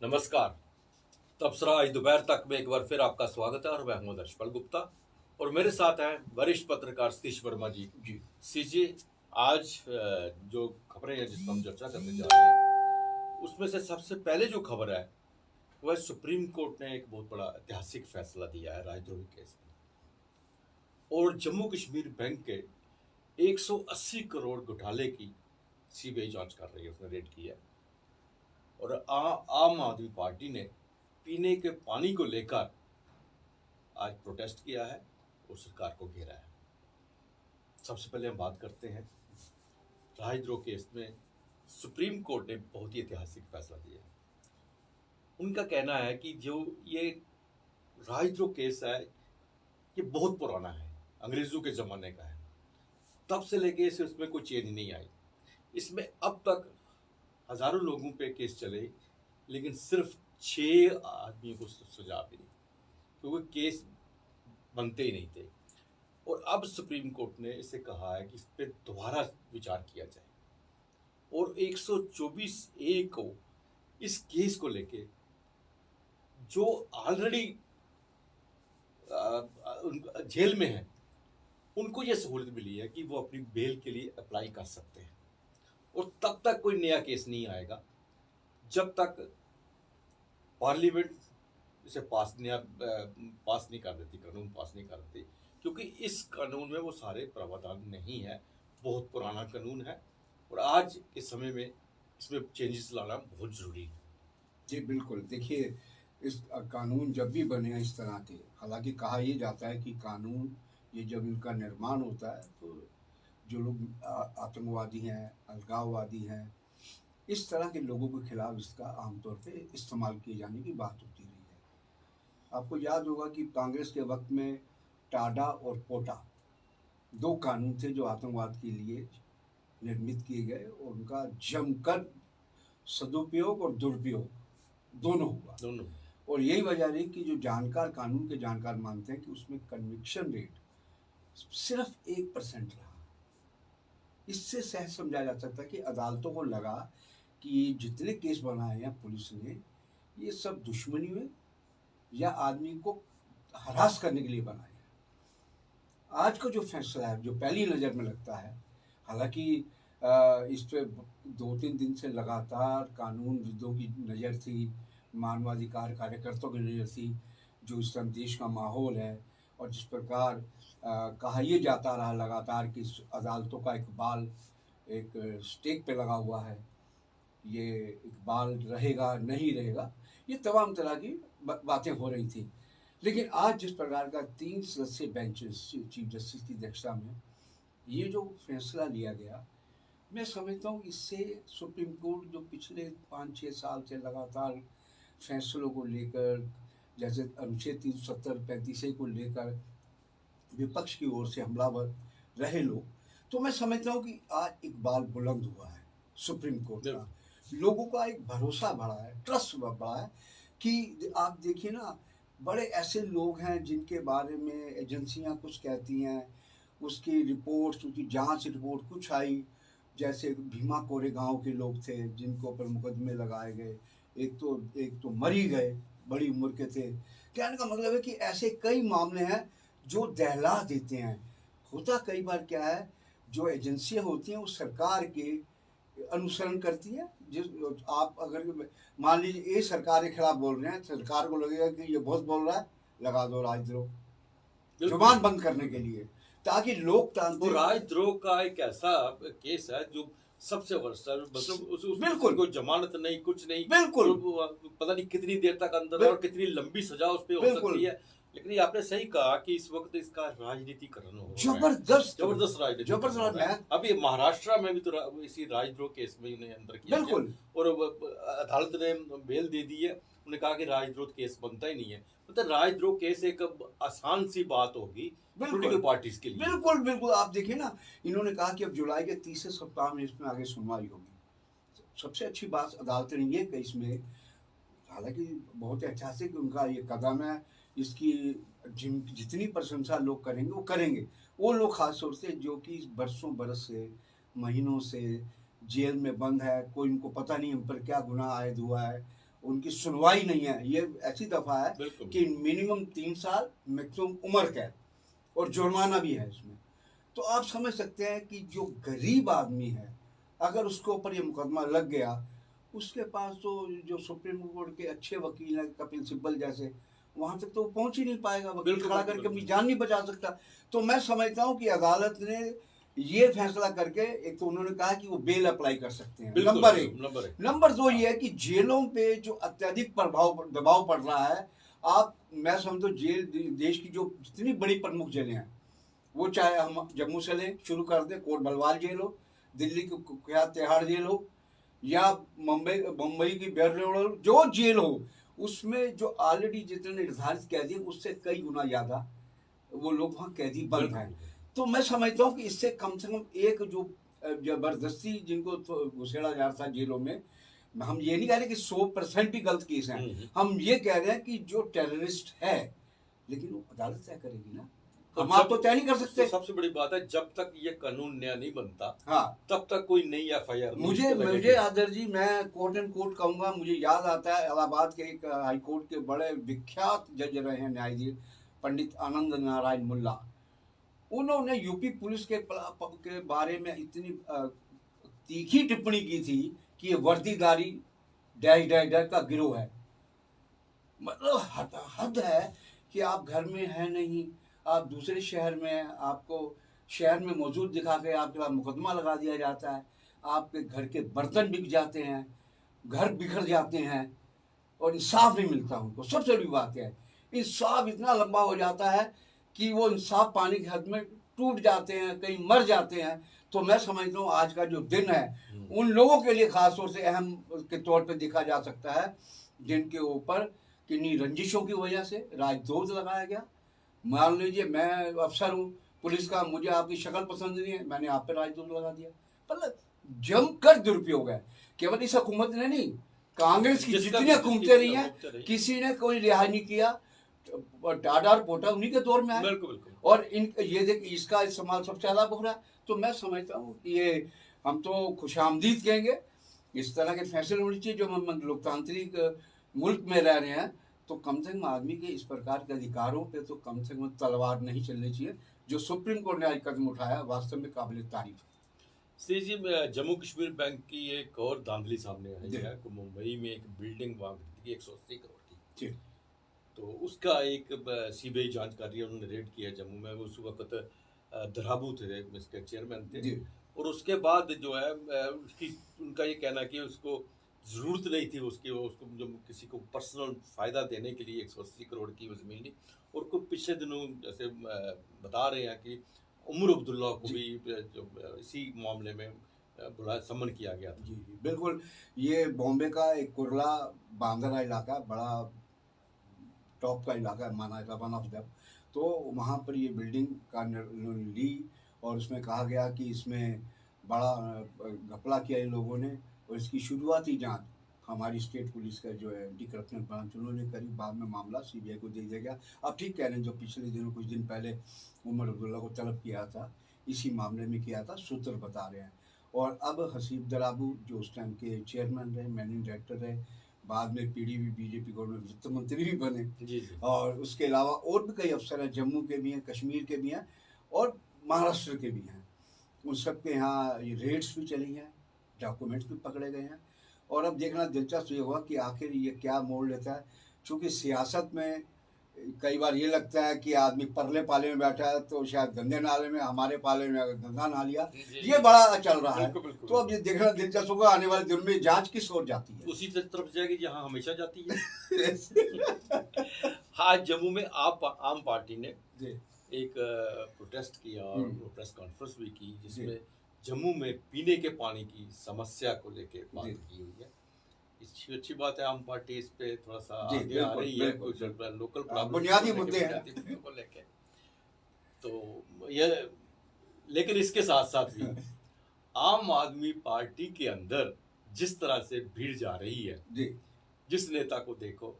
नमस्कार। तबसरा आज दोपहर तक में एक बार फिर आपका स्वागत है और मैं हूं हर्षपाल गुप्ता और मेरे साथ हैं वरिष्ठ पत्रकार सतीश वर्मा जी। सीजी, आज जो खबरें हैं जिस पर हम चर्चा करने जा रहे हैं उसमें से सबसे पहले जो खबर है वह सुप्रीम कोर्ट ने एक बहुत बड़ा ऐतिहासिक फैसला दिया है राजद्रोही केस में, और जम्मू कश्मीर बैंक के 180 करोड़ घोटाले की सीबीआई जांच कर रही है, उसने रेड किया है। और आम आदमी पार्टी ने पीने के पानी को लेकर आज प्रोटेस्ट किया है और सरकार को घेरा है। सबसे पहले हम बात करते हैं राजद्रोह केस में सुप्रीम कोर्ट ने बहुत ही ऐतिहासिक फैसला दिया है। उनका कहना है कि जो ये राजद्रोह केस है ये बहुत पुराना है, अंग्रेजों के ज़माने का है, तब से लेके इसे उसमें कोई चेंज नहीं आई। इसमें अब तक हजारों लोगों पे केस चले लेकिन सिर्फ 6 आदमियों को सजा मिली क्योंकि केस बनते ही नहीं थे। और अब सुप्रीम कोर्ट ने इसे कहा है कि इस पर दोबारा विचार किया जाए और 124A को इस केस को लेके जो ऑलरेडी जेल में है उनको यह सहूलत मिली है कि वो अपनी बेल के लिए अप्लाई कर सकते हैं और तब तक कोई नया केस नहीं आएगा जब तक पार्लियामेंट इसे पास नहीं कर देती, कानून पास नहीं कर देती, क्योंकि इस कानून में वो सारे प्रावधान नहीं है, बहुत पुराना कानून है और आज के समय में इसमें चेंजेस लाना बहुत ज़रूरी है। जी बिल्कुल। देखिए, इस कानून जब भी बने हैं इस तरह के, हालांकि कहा यह जाता है कि कानून ये जब इनका निर्माण होता है तो जो लोग आतंकवादी हैं, अलगाववादी हैं, इस तरह के लोगों के खिलाफ इसका आमतौर पे इस्तेमाल किए जाने की बात होती रही है। आपको याद होगा कि कांग्रेस के वक्त में टाडा और पोटा 2 कानून थे जो आतंकवाद के लिए निर्मित किए गए और उनका जमकर सदुपयोग और दुरुपयोग दोनों हुआ। और यही वजह रही कि जो जानकार, कानून के जानकार मानते हैं कि उसमें कन्विक्शन रेट सिर्फ 1% रहा। इससे सहज समझा जा सकता है कि अदालतों को लगा कि जितने केस बनाए हैं पुलिस ने, ये सब दुश्मनी में या आदमी को हरास करने के लिए बनाए हैं। आज का जो फैसला है, जो पहली नज़र में लगता है, हालांकि इस पर 2-3 दिन से लगातार कानून विदों की नज़र थी, मानवाधिकार कार्यकर्ताओं की नज़र थी, जो इस समय देश का माहौल है और जिस प्रकार कहा यह जाता रहा लगातार कि अदालतों का इकबाल एक स्टेक पे लगा हुआ है, ये इकबाल रहेगा नहीं रहेगा, ये तमाम तरह की बातें हो रही थी। लेकिन आज जिस प्रकार का 3 सदस्यीय बेंच चीफ जस्टिस की अध्यक्षता में ये जो फैसला लिया गया, मैं समझता हूँ इससे सुप्रीम कोर्ट जो पिछले 5-6 साल से लगातार फैसलों को लेकर, जैसे अनुच्छेद 370-35 को लेकर विपक्ष की ओर से हमलावर रहे लोग, तो मैं समझता हूँ कि आज इकबाल बुलंद हुआ है सुप्रीम कोर्ट का, लोगों का एक भरोसा बढ़ा है, ट्रस्ट बढ़ा है। कि आप देखिए ना, बड़े ऐसे लोग हैं जिनके बारे में एजेंसियां कुछ कहती हैं, उसकी रिपोर्ट, उसकी जांच रिपोर्ट कुछ आई, जैसे भीमा कोरेगांव के लोग थे जिनको पर मुकदमे लगाए गए, एक तो मर ही गए, बड़ी उम्र के थे। कहने का मतलब है कि ऐसे कई मामले हैं जो दहला देते हैं। होता कई बार क्या है, जो एजेंसियां होती हैं वो सरकार के अनुसरण करती है। जिस आप अगर मान लीजिए ये सरकार के खिलाफ बोल रहे हैं, सरकार को लगेगा कि ये बहुत बोल रहा है, लगा दो राजद्रोह, जुबान बंद करने के लिए, ताकि लोकतांत्रिक। राजद्रोह का एक ऐसा केस है जो सबसे वर्षा, मतलब बिल्कुल कोई जमानत नहीं, कुछ नहीं, बिल्कुल पता नहीं कितनी देर तक अंदर है और कितनी लंबी सजा उस पर हो सकती है। लेकिन ये आपने सही कहा कि इस वक्त इसका राजनीतिकरण हो रहा है, जबरदस्त राजनीति। अभी महाराष्ट्र में भी तो इसी राजद्रोह केस में उन्हें अंदर किया गया और अदालत ने बेल दे दी है। उन्होंने कहा कि राजद्रोह केस बनता ही नहीं है। मतलब राजद्रोह केस एक आसान सी बात होगी पॉलिटिकल पार्टीज के लिए। बिल्कुल बिल्कुल। आप देखिए ना, इन्होंने कहा कि अब जुलाई के तीसरे सप्ताह में इसमें आगे सुनवाई होगी। सबसे अच्छी बात अदालत ने ये कही इसमें, हालांकि बहुत ऐतिहासिक उनका ये कदम है, इसकी जितनी प्रशंसा लोग करेंगे वो करेंगे, वो लोग खास तौर से जो कि बरसों बरस से, महीनों से जेल में बंद है, कोई उनको पता नहीं उन पर क्या गुनाह आयद हुआ है, उनकी सुनवाई नहीं है। ये ऐसी दफा है बिल्कुल। कि मिनिमम 3 साल मैक्सिमम उम्र कैद और जुर्माना भी है इसमें। तो आप समझ सकते हैं कि जो गरीब आदमी है, अगर उसके ऊपर ये मुकदमा लग गया, उसके पास तो जो सुप्रीम कोर्ट के अच्छे वकील हैं, कपिल सिब्बल जैसे, वहां तक तो पहुंच ही नहीं पाएगा, वकील बिल्कुल, खड़ा बिल्कुल, करके अपनी बिल्कुल। जान नहीं बचा सकता। तो मैं समझता हूं कि अदालत ने ये फैसला करके, एक तो उन्होंने कहा कि वो बेल अप्लाई कर सकते हैं, बिल्कुल, नंबर बिल्कुल, एक। नंबर एक। नंबर दो ये है कि जेलों पे जो अत्यधिक दबाव पड़ रहा है, आप, मैं समझता हूं जेल, देश की जो जितनी बड़ी प्रमुख जेलें हैं, वो चाहे हम जम्मू से लें, शुरू कर दें, कोट भलवाल जेल हो, दिल्ली की कुख्यात तिहाड़ जेल हो, या मुंबई की बैरल रोड हो, जो जेल हो, उसमें जो ऑलरेडी जितने निर्धारित कैदी हैं उससे कई गुना ज्यादा वो लोग वहाँ कैदी बंद बिल्कुल, हैं। बिल्कुल। तो मैं समझता हूँ कि इससे कम से कम एक जो जबरदस्ती जिनको तो घुसेड़ा जा रहा था जेलों में, हम ये नहीं कह रहे कि 100% ही गलत केस हैं, हम ये कह रहे हैं कि जो टेररिस्ट है, लेकिन वो अदालत तय करेगी ना, हम आप तो तय नहीं कर सकते। सबसे बड़ी बात है, जब तक ये कानून नया नहीं बनता, हाँ, तब तक कोई नई FIR मुझे आदर जी, मैं कोट एंड कोट कहूंगा, मुझे याद आता है इलाहाबाद के एक हाई कोर्ट के बड़े विख्यात जज रहे हैं न्यायाधीश पंडित आनंद नारायण मुल्ला। उन्होंने यूपी पुलिस के बारे में इतनी तीखी टिप्पणी की थी कि ये वर्दीधारी डैश डैश डैश का गिरोह है। मतलब हद है कि आप घर में हैं नहीं, आप दूसरे शहर में हैं, आपको शहर में मौजूद दिखा के आपके पास मुकदमा लगा दिया जाता है, आपके घर के बर्तन बिक जाते हैं, घर बिखर जाते हैं, और इंसाफ नहीं मिलता उनको। सबसे बड़ी बात है, इंसाफ इतना लंबा हो जाता है कि वो इंसाफ पाने की हद में टूट जाते हैं, कहीं मर जाते हैं। तो मैं समझता हूँ आज का जो दिन है उन लोगों के लिए खास तौर से अहम के तौर पे देखा जा सकता है, जिनके ऊपर किन्हीं रंजिशों की वजह से राजद्रोह लगाया गया। मान लीजिए मैं अफसर हूँ पुलिस का, मुझे आपकी शक्ल पसंद नहीं है, मैंने आप पे राजद्रोह लगा दिया। मतलब जमकर दुरुपयोग है, केवल इस हुकूमत ने नहीं, कांग्रेस की जितनी हुकूमतें रही हैं, किसी ने कोई रिहा नहीं किया। टाटा और पोटा उन्हीं के दौर में आए, और इन ये देख इसका इस्तेमाल सबसे ज्यादा हो रहा है। तो मैं समझता हूँ कि ये हम तो खुशामदीद कहेंगे, इस तरह के फैसले होने चाहिए जो हम लोकतांत्रिक मुल्क में रह रहे हैं। तो कम से कम आदमी के इस प्रकार के अधिकारों पे तो कम से कम तलवार नहीं चलनी चाहिए। जो सुप्रीम कोर्ट ने आज कदम उठाया वास्तव में काबिल तारीफ है। सी जी, जम्मू कश्मीर बैंक की एक और धांधली सामने आई है कि मुंबई में एक बिल्डिंग वहाँ खरीदी 180 करोड़ की। तो उसका एक CBI जांच कर रही है, उन्होंने रेड किया जम्मू में। उस वक्त दराबू थे, इसके चेयरमैन थे, और उसके बाद जो है उसकी उनका ये कहना कि उसको ज़रूरत नहीं थी, उसको जो किसी को पर्सनल फ़ायदा देने के लिए 180 करोड़ की वो ज़मीन ली। और कुछ पिछले दिनों जैसे बता रहे हैं कि उमर अब्दुल्ला को भी जो इसी मामले में बुलाया, समन किया गया था। जी बिल्कुल, ये बॉम्बे का एक कुर्ला बांद्रा इलाका, बड़ा टॉप का इलाका माना जाता, वन ऑफ द। तो वहाँ पर ये बिल्डिंग का ली, और उसमें कहा गया कि इसमें बड़ा घपला किया इन लोगों ने, और इसकी शुरुआती जांच हमारी स्टेट पुलिस का जो है एंटी करप्शन ब्रांच उन्होंने करी। बाद में मामला CBI को दे दिया गया। अब ठीक कह रहे हैं, जो पिछले दिनों कुछ दिन पहले उमर अब्दुल्ला को तलब किया था, इसी मामले में किया था, सूत्र बता रहे हैं। और अब हसीब दराबू जो उस टाइम के चेयरमैन रहे, मैनेजिंग डायरेक्टर रहे, बाद में PDP BJP गवर्नमेंट वित्त मंत्री भी बने, जी। और उसके अलावा और भी कई अफसर हैं, जम्मू के भी हैं, कश्मीर के भी हैं, और महाराष्ट्र के भी हैं। उन सब के यहाँ ये रेड्स भी चली हैं, डॉक्यूमेंट्स भी पकड़े गए हैं। और अब देखना दिलचस्प ये हुआ कि आखिर ये क्या मोड़ लेता है। चूँकि सियासत में कई बार ये लगता है कि आदमी परले पाले में बैठा है तो शायद गंदे नाले में, हमारे पाले में गंदा नालिया, ये बड़ा चल रहा है। तो अब ये देखना दिलचस्प होगा आने वाले दिन में जांच किस ओर जाती है। उसी तरफ जाएगी जहां हमेशा जाती है। आज जम्मू में आम पार्टी ने एक प्रोटेस्ट किया और प्रेस कॉन्फ्रेंस भी की, जिसमें जम्मू में पीने के पानी की समस्या को लेकर बात की हुई है। अच्छी बात है, आम पार्टी इस पे थोड़ा सा आगे आ रही है, कुछ लोकल बुनियादी मुद्दे को लेके। तो ये, लेकिन इसके साथ साथ भी आम आदमी पार्टी के अंदर जिस तरह से भीड़ जा रही है, जिस नेता को देखो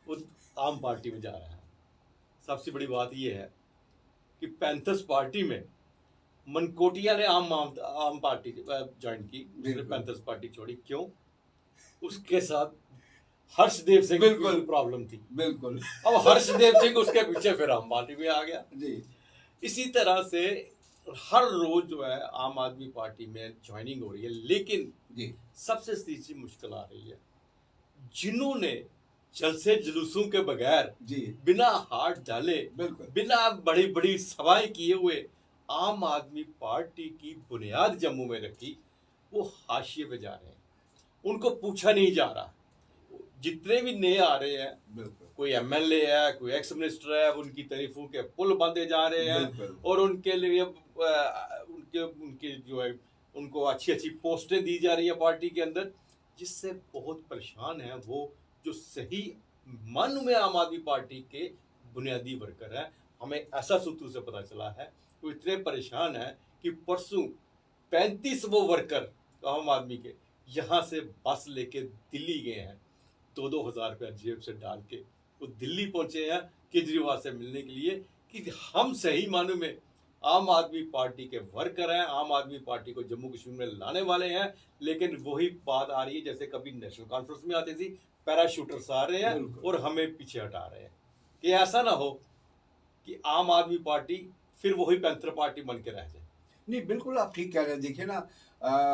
वो आम पार्टी में जा रहा है। सबसे बड़ी बात यह है कि पैंथर्स पार्टी में मनकोटिया ने आम पार्टी ज्वाइन की, उसने पैंथर्स पार्टी छोड़ी। क्यों? उसके साथ हर्षदेव सिंह बिल्कुल। की प्रॉब्लम थी। बिल्कुल अब हर्षदेव सिंह उसके पीछे फिर आम पार्टी में आ गया। जी इसी तरह से हर रोज जो है आम आदमी पार्टी में ज्वाइनिंग हो रही है, लेकिन जी सबसे तीसरी मुश्किल आ रही है, जिन्होंने जलसे जुलूसों के बगैर, जी बिना हाथ डाले, बिल्कुल बिना बड़ी बड़ी सभाएं किए हुए आम आदमी पार्टी की बुनियाद जम्मू में रखी, वो हाशिए पे जा रहे हैं। उनको पूछा नहीं जा रहा। जितने भी नए आ रहे हैं, बिल्कुल कोई एमएलए है, कोई एक्स मिनिस्टर है, उनकी तारीफों के पुल बांधे जा रहे हैं बिल्कुल। और उनके लिए उनके उनके जो है उनको अच्छी अच्छी पोस्टें दी जा रही है पार्टी के अंदर, जिससे बहुत परेशान है वो जो सही मन में आम आदमी पार्टी के बुनियादी वर्कर है। हमें ऐसा सूत्रों से पता चला है वो इतने परेशान है कि परसों 35 वो वर्कर आम आदमी के यहाँ से बस लेके दिल्ली गए हैं, 2-2 हज़ार रुपया जेब से डाल के वो दिल्ली पहुंचे हैं केजरीवाल से मिलने के लिए कि हम सही मानों में आम आदमी पार्टी के वर्कर हैं, आम आदमी पार्टी को जम्मू कश्मीर में लाने वाले हैं। लेकिन वही बात आ रही है जैसे कभी नेशनल कॉन्फ्रेंस में आती थी, पैराशूटर्स आ रहे हैं बिल्कुल। और हमें पीछे हटा रहे हैं, कि ऐसा ना हो कि आम आदमी पार्टी फिर वही पैंथर पार्टी बन के रह जाए। नहीं बिल्कुल आप ठीक कह रहे हैं। देखिए ना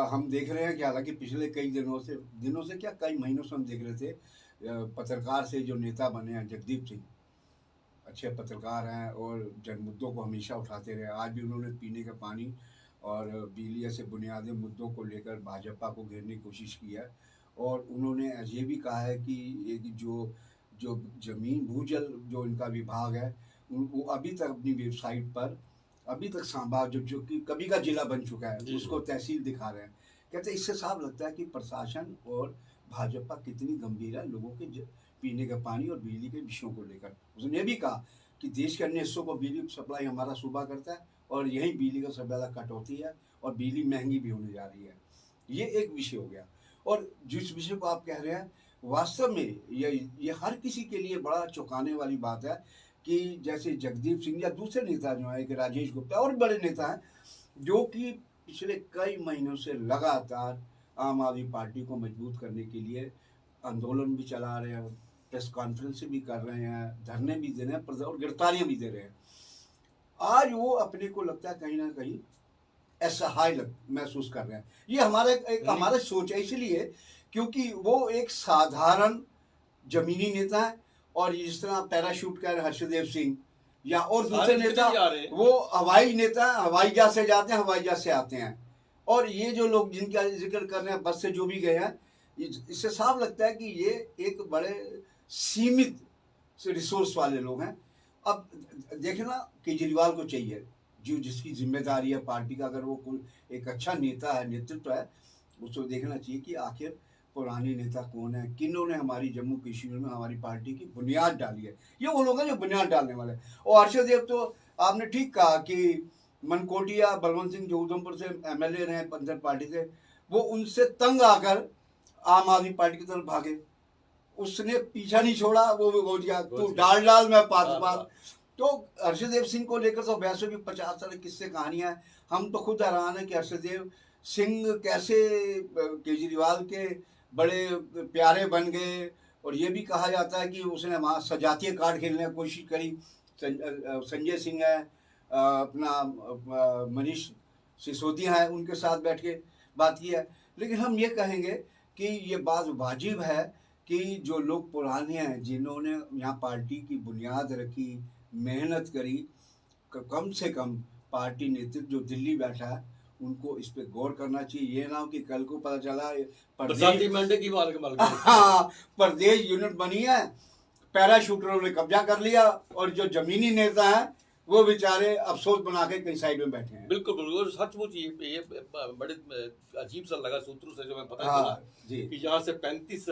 हम देख रहे हैं कि हालांकि पिछले कई दिनों से क्या कई महीनों से हम देख रहे थे पत्रकार से जो नेता बने हैं जगदीप सिंह, अच्छे पत्रकार हैं और जन मुद्दों को हमेशा उठाते रहे। आज भी उन्होंने पीने का पानी और बिजली जैसे बुनियादी मुद्दों को लेकर भाजपा को घेरने की कोशिश की है। और उन्होंने ये भी कहा है कि ये कि जो जो जमीन भूजल जो इनका विभाग है वो अभी तक अपनी वेबसाइट पर अभी तक सांबा जो कि कभी का जिला बन चुका है जी, उसको तहसील दिखा रहे हैं। कहते हैं इससे साफ लगता है कि प्रशासन और भाजपा कितनी गंभीर है लोगों के पीने का पानी और बिजली के विषयों को लेकर। उसने ये भी कहा कि देश के अन्य हिस्सों को बिजली सप्लाई हमारा सूबा करता है और यही बिजली का सबसे ज़्यादा कटौती है और बिजली महंगी भी होने जा रही है। ये एक विषय हो गया। और जिस विषय को आप कह रहे हैं वास्तव में ये हर किसी के लिए बड़ा चौंकाने वाली बात है कि जैसे जगदीप सिंह या दूसरे नेता जो हैं कि राजेश गुप्ता और बड़े नेता हैं जो कि पिछले कई महीनों से लगातार आम आदमी पार्टी को मजबूत करने के लिए आंदोलन भी चला रहे हैं, प्रेस कॉन्फ्रेंस भी कर रहे हैं, धरने भी दे रहे हैं और गिरफ्तारियां भी दे रहे हैं। आज वो अपने को लगता है कहीं ना कहीं असहाय महसूस कर रहे हैं। ये हमारा सोच है इसलिए क्योंकि वो एक साधारण जमीनी नेता है और जिस तरह पैराशूट कर हर्षदेव सिंह या और दूसरे नेता वो हवाई नेता हवाई जहाज से जाते हैं हवाई जहाज से आते हैं। और ये जो लोग जिनका जिक्र कर रहे हैं बस से जो भी गए हैं, इससे साफ लगता है कि ये एक बड़े सीमित रिसोर्स वाले लोग हैं। अब देखना केजरीवाल को चाहिए जो जिसकी जिम्मेदारी है पार्टी का, अगर वो कोई एक अच्छा नेता है नेतृत्व है उसको देखना चाहिए कि आखिर पुराने नेता कौन है, किन्होंने हमारी जम्मू कश्मीर में हमारी पार्टी की बुनियाद डाली है। ये वो लोग हैं जो बुनियाद डालने वाले हैं। और हर्षदेव तो आपने ठीक कहा कि मनकोटिया बलवंत सिंह जो उधमपुर से एमएलए रहे पंथर पार्टी से, वो उनसे तंग आकर आम आदमी पार्टी की तरफ भागे। उसने पीछा नहीं छोड़ा, वो बोल दिया तू डाल मैं पात। तो हर्षदेव सिंह को लेकर तो वैसे भी 50 साल किस्से कहानियां हैं। हम तो खुद हैरान है कि हर्षदेव सिंह कैसे केजरीवाल के बड़े प्यारे बन गए। और ये भी कहा जाता है कि उसने वहाँ सजातीय कार्ड खेलने की कोशिश करी। संजय सिंह है, अपना मनीष सिसोदिया है, उनके साथ बैठ के बात की है। लेकिन हम ये कहेंगे कि ये बात वाजिब है कि जो लोग पुराने हैं जिन्होंने यहाँ पार्टी की बुनियाद रखी, मेहनत करी, कम से कम पार्टी नेतृत्व जो दिल्ली बैठा है उनको इस पे गौर करना चाहिए। ये ना हो कि कल को पता चला प्रदेश यूनिट बनी है, पैराशूटरों ने कब्जा कर लिया और जो जमीनी नेता हैं वो बेचारे अफसोस बना के कई साइड में बैठे हैं। बिल्कुल बिल्कुल सचमुच ये बड़े अजीब सा लगा सूत्रों से जो मैं पता चला कि यहाँ से 35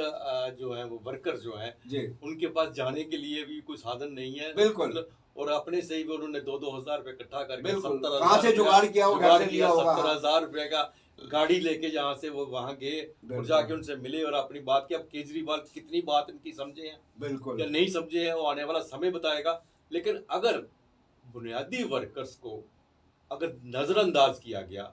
जो है वो वर्कर जो है उनके पास जाने के लिए भी कोई साधन नहीं है। बिल्कुल। और अपने से ही उन्होंने 2-2 हज़ार रुपये इकट्ठा करके कहाँ से जुगाड़ किया वो घर से लिया होगा। 70,000 रुपये का गाड़ी लेके जहाँ से वो वहाँ गए और जाके उनसे मिले और अपनी बात की। अब केजरीवाल कितनी बात इनकी समझे हैं बिल्कुल या नहीं समझे हैं वो आने वाला समय बताएगा। लेकिन अगर बुनियादी वर्कर्स को अगर नजरअंदाज किया गया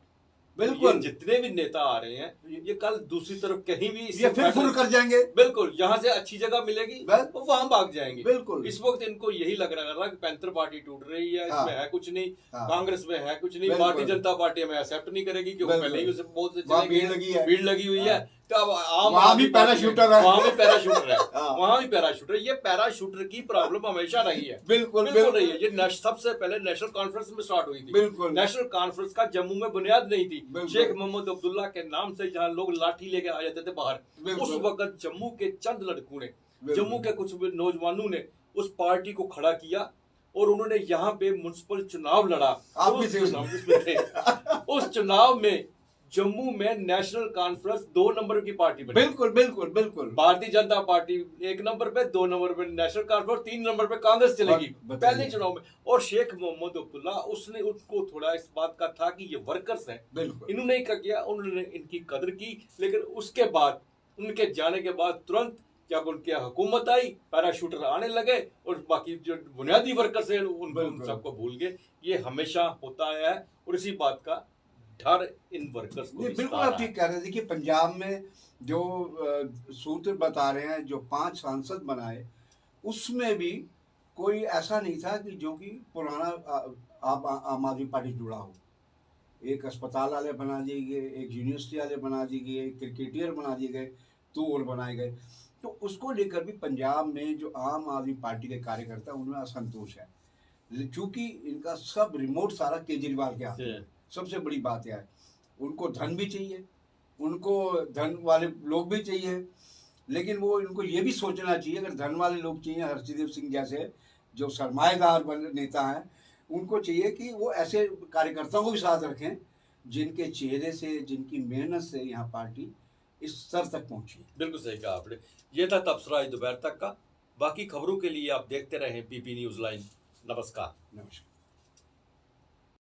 बिल्कुल। ये जितने भी नेता आ रहे हैं ये कल दूसरी तरफ कहीं भी ये फिर फुल कर जाएंगे। बिल्कुल, जहां से अच्छी जगह मिलेगी बस। वो वहां भाग जाएंगे। बिल्कुल। इस वक्त इनको यही लग रहा है कि पैंथर पार्टी टूट रही है, हाँ। इसमें है कुछ नहीं, हाँ। कांग्रेस में है कुछ नहीं, बिल्कुल। भारतीय जनता पार्टी हमें एक्सेप्ट नहीं करेगी क्योंकि बिल्कुल। पहले ही उसे बहुत से वहाँ चले गए भीड़ लगी है। भीड़ लगी हुई है। तो अब आम वहाँ आदमी भी पार्टी पैराशूटर है। वहाँ भी पैराशूटर है हाँ। वहाँ भी पैराशूटर। ये पैराशूटर की प्रॉब्लम हमेशा रही है। बिल्कुल बिल्कुल रही है। ये सबसे पहले नेशनल कॉन्फ्रेंस में स्टार्ट हुई थी। बिल्कुल। नेशनल कॉन्फ्रेंस का जम्मू में बुनियाद नहीं थी। बिल्कुल। शेख मोहम्मद अब्दुल्ला के नाम से जहाँ लोग लाठी लेके आ जाते थे बाहर, बिल्कुल। उस वक्त जम्मू के चंद लड़कों ने, बिल्कुल। जम्मू के कुछ नौजवानों ने उस पार्टी को खड़ा किया और उन्होंने यहाँ पे म्युनिसिपल चुनाव लड़ा। आप भी उस थे चुनाव उसमें थे। उस चुनाव में जम्मू में नेशनल कॉन्फ्रेंस 2 नंबर की पार्टी बनी। बिल्कुल बिल्कुल बिल्कुल। भारतीय जनता पार्टी 1 नंबर पे, 2 नंबर पे नेशनल कॉन्फ्रेंस, 3 नंबर पे कांग्रेस चलेगी बताइए। पहले चुनाव में। और शेख मोहम्मद अब्दुल्ला उसने उसको थोड़ा इस बात का था कि ये वर्कर्स हैं, बिल्कुल। इन्होंने क्या किया, उन्होंने इनकी कदर की। लेकिन उसके बाद उनके जाने के बाद तुरंत जब उनकी हुकूमत आई, पैराशूटर आने लगे और बाकी जो बुनियादी वर्कर्स हैं उन बिल्कुल। सबको भूल गए। ये हमेशा होता है और इसी बात का डर इन वर्कर्स को नहीं, भी बिल्कुल सता आप रहा ठीक है। कह रहे हैं। देखिए पंजाब में जो सूत्र बता रहे हैं, जो 5 सांसद बनाए, उसमें भी कोई ऐसा नहीं था कि जो कि पुराना आम आदमी पार्टी जुड़ा हो। एक अस्पताल वाले बना दिए गए, एक यूनिवर्सिटी वाले बना दिए गए, एक क्रिकेटियर बना दिए गए, 2 और बनाए गए। तो उसको लेकर भी पंजाब में जो आम आदमी पार्टी के कार्यकर्ता उनमें असंतोष है, चूंकि इनका सब रिमोट सारा केजरीवाल के हाथ में है। सबसे बड़ी बात यह है, उनको धन भी चाहिए, उनको धन वाले लोग भी चाहिए, लेकिन वो इनको ये भी सोचना चाहिए, अगर धन वाले लोग चाहिए, हर्षदेव सिंह जैसे जो सरमाएदार नेता हैं, उनको चाहिए कि वो ऐसे कार्यकर्ताओं को भी साथ रखें जिनके चेहरे से, जिनकी मेहनत से यहाँ पार्टी इस स्तर तक पहुंची। बिल्कुल सही कहा आपने। ये था तबसरा दोपहर तक का। बाकी खबरों के लिए आप देखते रहें पीपी न्यूज़ लाइन। नमस्कार। नमस्कार।